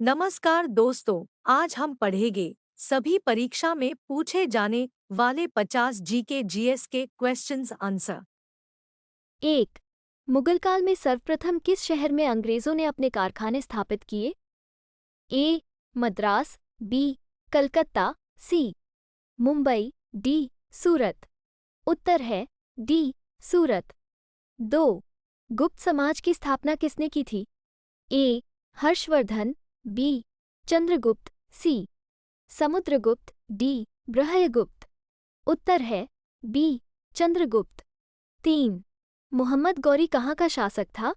नमस्कार दोस्तों, आज हम पढ़ेंगे सभी परीक्षा में पूछे जाने वाले 50 जीके जीएस के क्वेश्चंस आंसर। 1. मुगल काल में सर्वप्रथम किस शहर में अंग्रेजों ने अपने कारखाने स्थापित किए? ए. मद्रास, बी. कलकत्ता, सी. मुंबई, डी. सूरत। उत्तर है डी. सूरत। 2. गुप्त समाज की स्थापना किसने की थी? ए. हर्षवर्धन, बी. चंद्रगुप्त, सी. समुद्रगुप्त, डी. बृहयगुप्त। उत्तर है बी. चंद्रगुप्त। 3. मोहम्मद गौरी कहाँ का शासक था?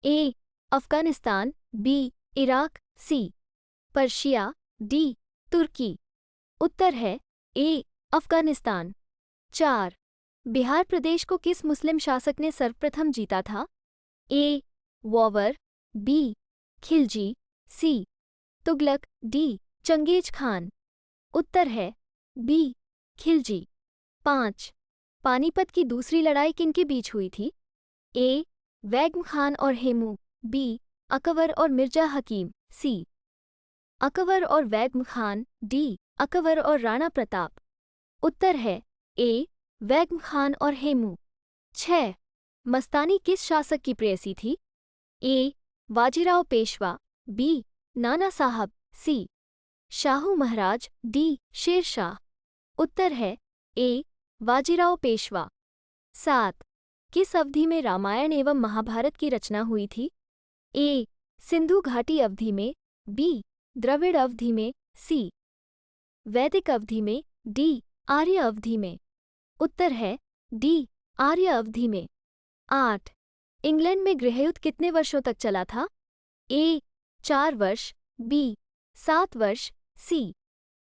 A. Afghanistan, B. Iraq, C. Persia, D. Turkey. उत्तर है ए. अफगानिस्तान। 4. बिहार प्रदेश को किस मुस्लिम शासक ने सर्वप्रथम जीता था? ए. वॉवर, बी. खिलजी, सी. तुगलक, डी. Genghis Khan. उत्तर है बी. खिलजी। 5. पानीपत की दूसरी लड़ाई किनके बीच हुई थी? ए. वैगम खान और हेमू, बी. अकबर और मिर्जा हकीम, सी. अकबर और वैगम खान, डी. अकबर और राणा प्रताप। उत्तर है ए. वैगम खान और हेमू। 6. मस्तानी किस शासक की प्रेयसी थी? ए. बाजीराव पेशवा, बी. नाना साहब, सी. शाहू महाराज, डी. शेरशाह। उत्तर है ए. बाजीराव पेशवा। 7. किस अवधि में रामायण एवं महाभारत की रचना हुई थी? ए. सिंधु घाटी अवधि में, बी. द्रविड़ अवधि में, सी. वैदिक अवधि में, डी. आर्य अवधि में। उत्तर है डी. आर्य अवधि में। 8. इंग्लैंड में गृहयुद्ध कितने वर्षों तक चला था? ए. 4 वर्ष, बी. 7 वर्ष, सी.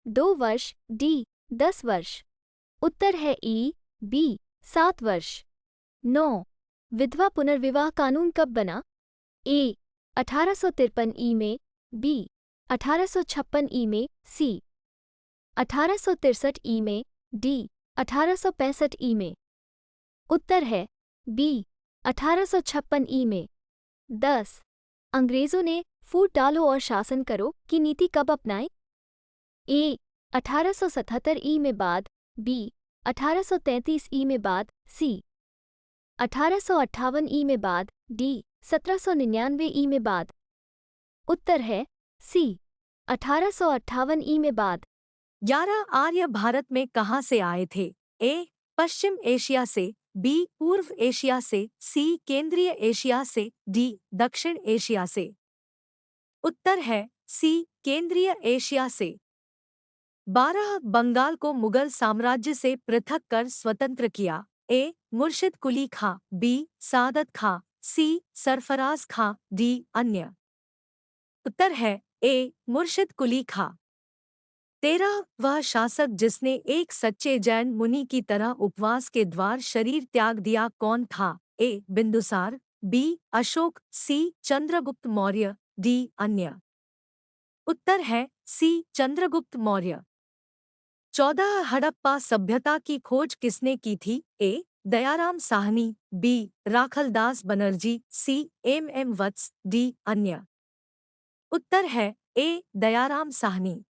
2 वर्ष, डी. 10 वर्ष। उत्तर है ई. बी. 7 वर्ष। 9. विधवा पुनर्विवाह कानून कब बना? ए. 1853 ई में, बी. 1856 ई में, सी. 1863 ई में, डी. 1865 ई में। उत्तर है बी. 1856 ई में। 10. अंग्रेजों ने फूट डालो और शासन करो की नीति कब अपनाई? ए. 1877 ई में बाद, बी. 1833 ई में बाद, सी. 1858 ई में बाद, डी. 1799 ई में बाद। उत्तर है सी. 1858 ई में बाद। 11. आर्य भारत में कहाँ से आए थे? ए. पश्चिम एशिया से, बी. पूर्व एशिया से, सी. केंद्रीय एशिया से, डी. दक्षिण एशिया से। उत्तर है सी. केंद्रीय एशिया से। 12. बंगाल को मुगल साम्राज्य से पृथक कर स्वतंत्र किया? ए. मुर्शिद कुली खां, बी. सादत खां, सी. सरफराज खां, डी. अन्य। उत्तर है ए. मुर्शिद कुली खां। 13. वह शासक जिसने एक सच्चे जैन मुनि की तरह उपवास के द्वार शरीर त्याग दिया कौन था? ए. बिंदुसार, बी. अशोक, सी. चंद्रगुप्त मौर्य, डी. अन्य। उत्तर है सी. चंद्रगुप्त मौर्य। 14. हड़प्पा सभ्यता की खोज किसने की थी? ए. दयाराम साहनी, बी. राखलदास बनर्जी, सी. एम वत्स, डी. अन्य। उत्तर है ए. दयाराम साहनी।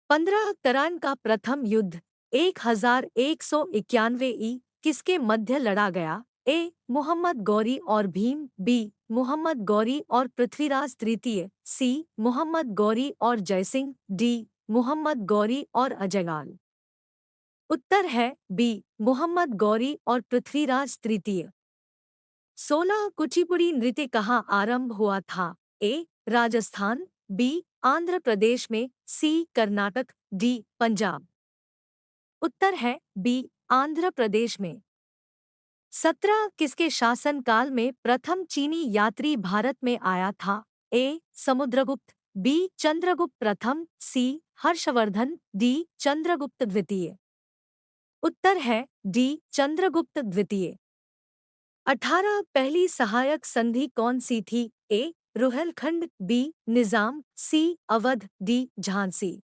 15. तराइन का प्रथम युद्ध 1191 ई किसके मध्य लड़ा गया? ए. मुहम्मद गौरी और भीम, बी. मुहम्मद गौरी और पृथ्वीराज तृतीय, सी. मुहम्मद गौरी और जयसिंह, डी. मुहम्मद गौरी और अजयलाल। उत्तर है बी. मुहम्मद गौरी और पृथ्वीराज तृतीय। 16. कुचिपुड़ी नृत्य कहाँ आरंभ हुआ था? ए. राजस्थान, बी. आंध्र प्रदेश में, सी. कर्नाटक, डी. पंजाब। उत्तर है बी. आंध्र प्रदेश में। 17. किसके शासनकाल में प्रथम चीनी यात्री भारत में आया था? ए. समुद्रगुप्त, बी. चंद्रगुप्त प्रथम, सी. हर्षवर्धन, डी. चंद्रगुप्त द्वितीय। उत्तर है डी. चंद्रगुप्त द्वितीय। 18. पहली सहायक संधि कौन सी थी? ए. रुहेलखंड, बी. निजाम, सी. अवध, डी. झांसी।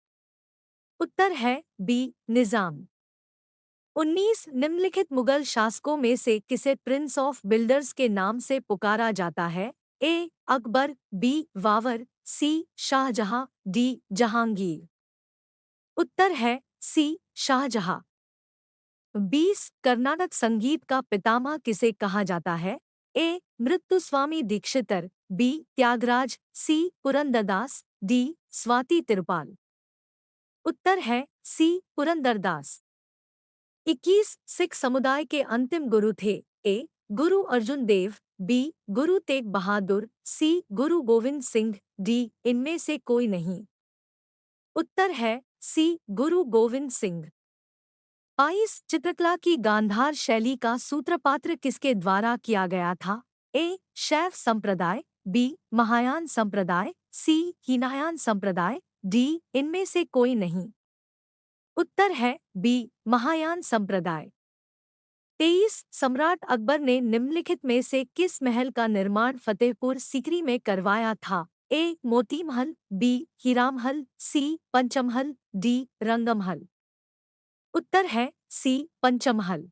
उत्तर है बी. निजाम। 19. निम्नलिखित मुगल शासकों में से किसे प्रिंस ऑफ बिल्डर्स के नाम से पुकारा जाता है? ए अकबर, बी बाबर, सी शाहजहां, डी जहांगीर। उत्तर है सी शाहजहां। 20 कर्नाटक संगीत का पितामह किसे कहा जाता है? ए मृत्युस्वामी दीक्षितर, बी त्यागराज, सी पुरंदरदास, डी स्वाति तिरुपाल। उत्तर है सी पुरंदरदास। 21 सिख समुदाय के अंतिम गुरु थे? ए गुरु अर्जुन देव, बी गुरु तेग बहादुर, सी गुरु गोविंद सिंह, डी इनमें से कोई नहीं। उत्तर है सी गुरु गोविंद सिंह। 22 चित्रकला की गांधार शैली का सूत्रपात्र किसके द्वारा किया गया था? ए शैव संप्रदाय, बी महायान संप्रदाय, सी हीनयान संप्रदाय, डी इनमें से कोई नहीं। उत्तर है बी महायान संप्रदाय। 23 सम्राट अकबर ने निम्नलिखित में से किस महल का निर्माण फतेहपुर सीकरी में करवाया था? ए मोती महल, बी हीरा महल, सी पंचमहल, डी रंगमहल। उत्तर है सी पंचमहल।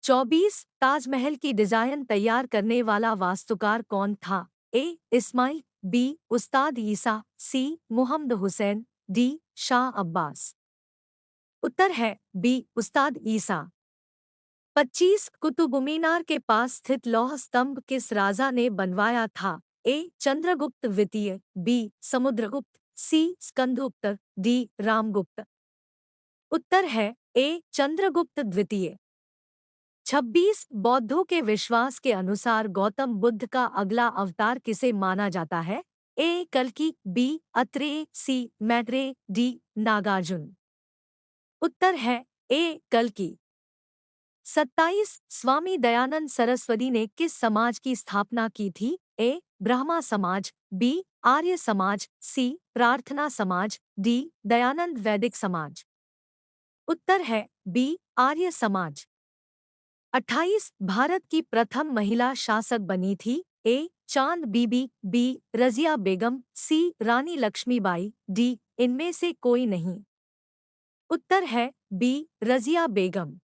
24 ताजमहल की डिजाइन तैयार करने वाला वास्तुकार कौन था? ए इस्माइल, बी उस्ताद ईसा, सी मुहम्मद हुसैन, डी शाह अब्बास। उत्तर है बी उस्ताद ईसा। 25 कुतुब मीनार के पास स्थित लौह स्तंभ किस राजा ने बनवाया था? ए चंद्रगुप्त द्वितीय, बी समुद्रगुप्त, सी स्कंदगुप्त, डी रामगुप्त। उत्तर है ए चंद्रगुप्त द्वितीय। 26 बौद्धों के विश्वास के अनुसार गौतम बुद्ध का अगला अवतार किसे माना जाता है? ए कल्कि, बी अत्रेय, सी मैत्रेय, डी नागार्जुन। उत्तर है ए कल्कि। 27 स्वामी दयानंद सरस्वती ने किस समाज की स्थापना की थी? ए ब्रह्मा समाज, बी आर्य समाज, सी प्रार्थना समाज, डी दयानंद वैदिक समाज। उत्तर है बी आर्य समाज। 28 भारत की प्रथम महिला शासक बनी थी? ए चांद बीबी, बी रजिया बेगम, सी रानी लक्ष्मीबाई, डी इनमें से कोई नहीं। उत्तर है बी रजिया बेगम।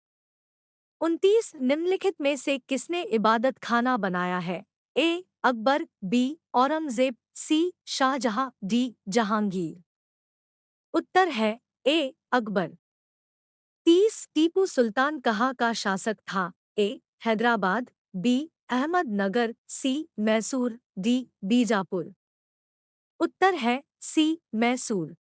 29 निम्नलिखित में से किसने इबादत खाना बनाया है? ए अकबर, बी औरंगजेब, सी शाहजहां, डी जहांगीर। उत्तर है ए अकबर। 30 टीपू सुल्तान कहाँ का शासक था? ए हैदराबाद, बी अहमदनगर, सी मैसूर, डी बीजापुर। उत्तर है सी मैसूर।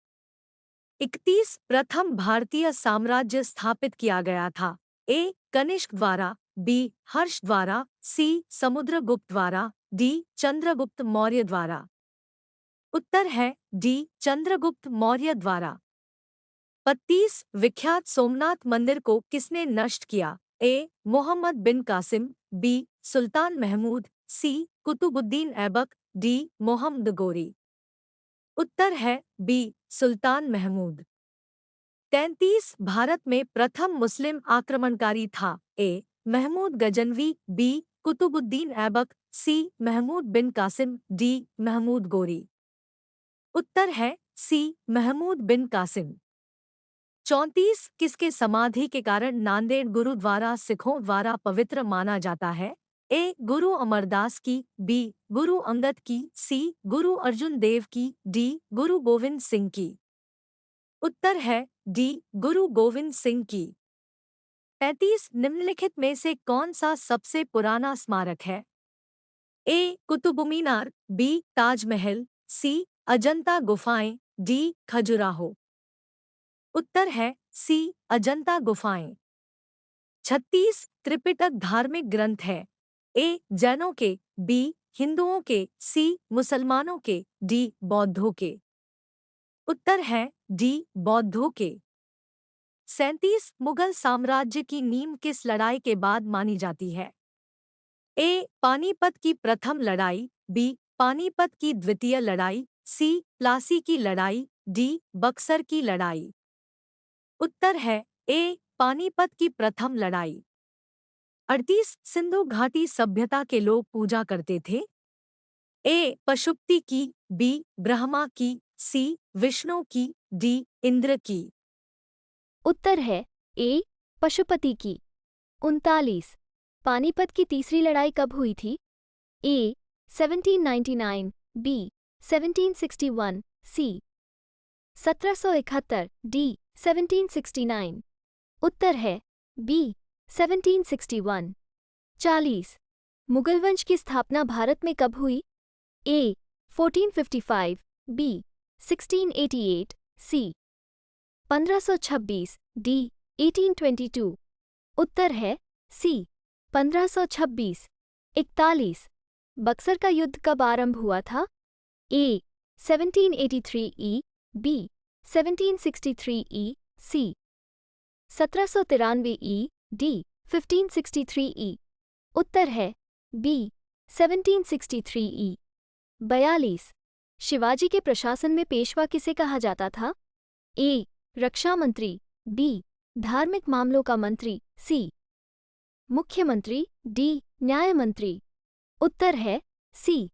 31 प्रथम भारतीय साम्राज्य स्थापित किया गया था? ए कनिष्क द्वारा, बी हर्ष द्वारा, सी समुद्रगुप्त द्वारा, डी चंद्रगुप्त मौर्य द्वारा। उत्तर है डी चंद्रगुप्त मौर्य द्वारा। 32 विख्यात सोमनाथ मंदिर को किसने नष्ट किया? ए मोहम्मद बिन कासिम, बी सुल्तान महमूद, सी कुतुबुद्दीन ऐबक, डी मोहम्मद गोरी। उत्तर है बी सुल्तान महमूद। 33 भारत में प्रथम मुस्लिम आक्रमणकारी था? ए महमूद गजनवी, बी कुतुबुद्दीन ऐबक, सी महमूद बिन कासिम, डी महमूद गोरी। उत्तर है सी महमूद बिन कासिम। 34 किसके समाधि के कारण नांदेड़ गुरुद्वारा सिखों द्वारा पवित्र माना जाता है? ए गुरु अमरदास की, बी गुरु अंगद की, सी गुरु अर्जुन देव की, डी गुरु गोविंद सिंह की। उत्तर है डी गुरु गोविंद सिंह की। 35 निम्नलिखित में से कौन सा सबसे पुराना स्मारक है? ए कुतुब मीनार, बी ताजमहल, सी अजंता गुफाएं, डी खजुराहो। उत्तर है सी अजंता गुफाएं। 36 त्रिपिटक धार्मिक ग्रंथ है? ए जैनों के, बी हिंदुओं के, सी मुसलमानों के, डी बौद्धों के। उत्तर है डी बौद्धों के। 37 मुगल साम्राज्य की नींव किस लड़ाई के बाद मानी जाती है? ए पानीपत की प्रथम लड़ाई, बी पानीपत की द्वितीय लड़ाई, सी प्लासी की लड़ाई, डी बक्सर की लड़ाई। उत्तर है ए पानीपत की प्रथम लड़ाई। 38 सिंधु घाटी सभ्यता के लोग पूजा करते थे? ए पशुपति की, बी ब्रह्मा की, सी विष्णु की, डी इंद्र की। उत्तर है ए पशुपति की। 39 पानीपत की तीसरी लड़ाई कब हुई थी? ए 1799, B. 1761, C. 1771, D. 1769। उत्तर है B. 1761। 40। मुगल वंश की स्थापना भारत में कब हुई? A. 1455, B. 1688, C. 1526, D. 1822। उत्तर है C. 1526। 41। बक्सर का युद्ध कब आरंभ हुआ था? A. 1783 E, B. 1763 E, C. 1793 E, D. 1563 E। उत्तर है B. 1763 E। 42। शिवाजी के प्रशासन में पेशवा किसे कहा जाता था? A. रक्षा मंत्री, B. धार्मिक मामलों का मंत्री, C. मुख्यमंत्री, D. न्याय मंत्री। उत्तर है C.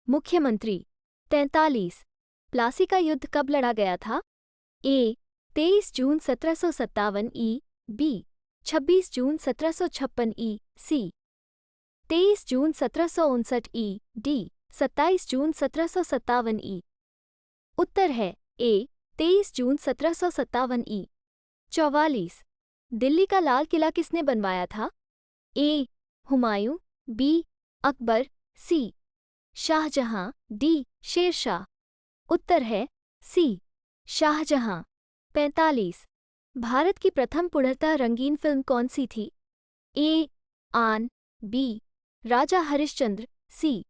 मुख्यमंत्री। 43। प्लासी का युद्ध कब लड़ा गया था? A. 23 June 1757 E, B. 26 June 1756 E, C. 23 June 1759 E, D. 27 June 1757 E। उत्तर है A. 23 June 1757 E। 44। दिल्ली का लाल किला किसने बनवाया था? A. Humayun, B. Akbar, C. Shahjahan, D. Sher Shah. उत्तर है C. शाहजहां। 45। भारत की प्रथम पूर्णतः रंगीन फिल्म कौन सी थी? A. आन, B. राजा हरिश्चंद्र, C.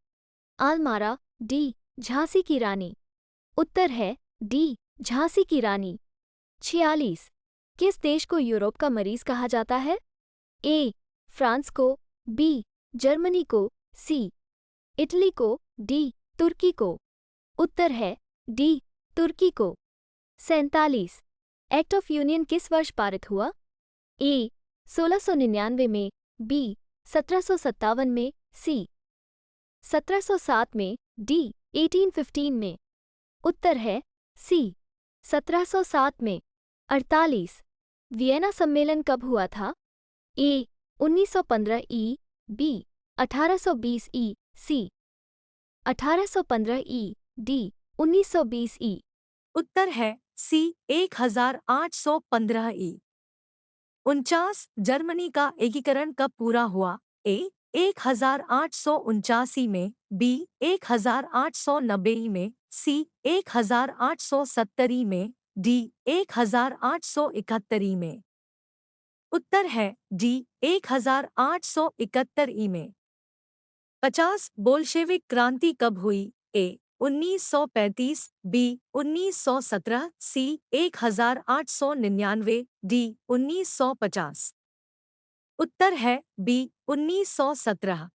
आलमारा, D. झांसी की रानी। उत्तर है D. झांसी की रानी। 46। किस देश को यूरोप का मरीज कहा जाता है? A. फ्रांस को, B. जर्मनी को, C. इटली को, D. तुर्की को। उत्तर है D. तुर्की को। 47। एक्ट ऑफ यूनियन किस वर्ष पारित हुआ? A. 1699 में, B. 1757 में, C. 1707 में, D. 1815 में। उत्तर है C. 1707 में। 48। वियना सम्मेलन कब हुआ था? A. 1915 E, B. 1820 E, C. 1815 E, D. 1920 E। उत्तर है C. 1815 E। 49। जर्मनी का एकीकरण कब पूरा हुआ? A. 1879 में, B. 1890 में, C. 1870 में, D. 1871 में। उत्तर है D. 1871 में। 50। बोल्शेविक क्रांति कब हुई? A. 1935, B. 1917, C. 1899, D. 1950। उत्तर है B. 1917।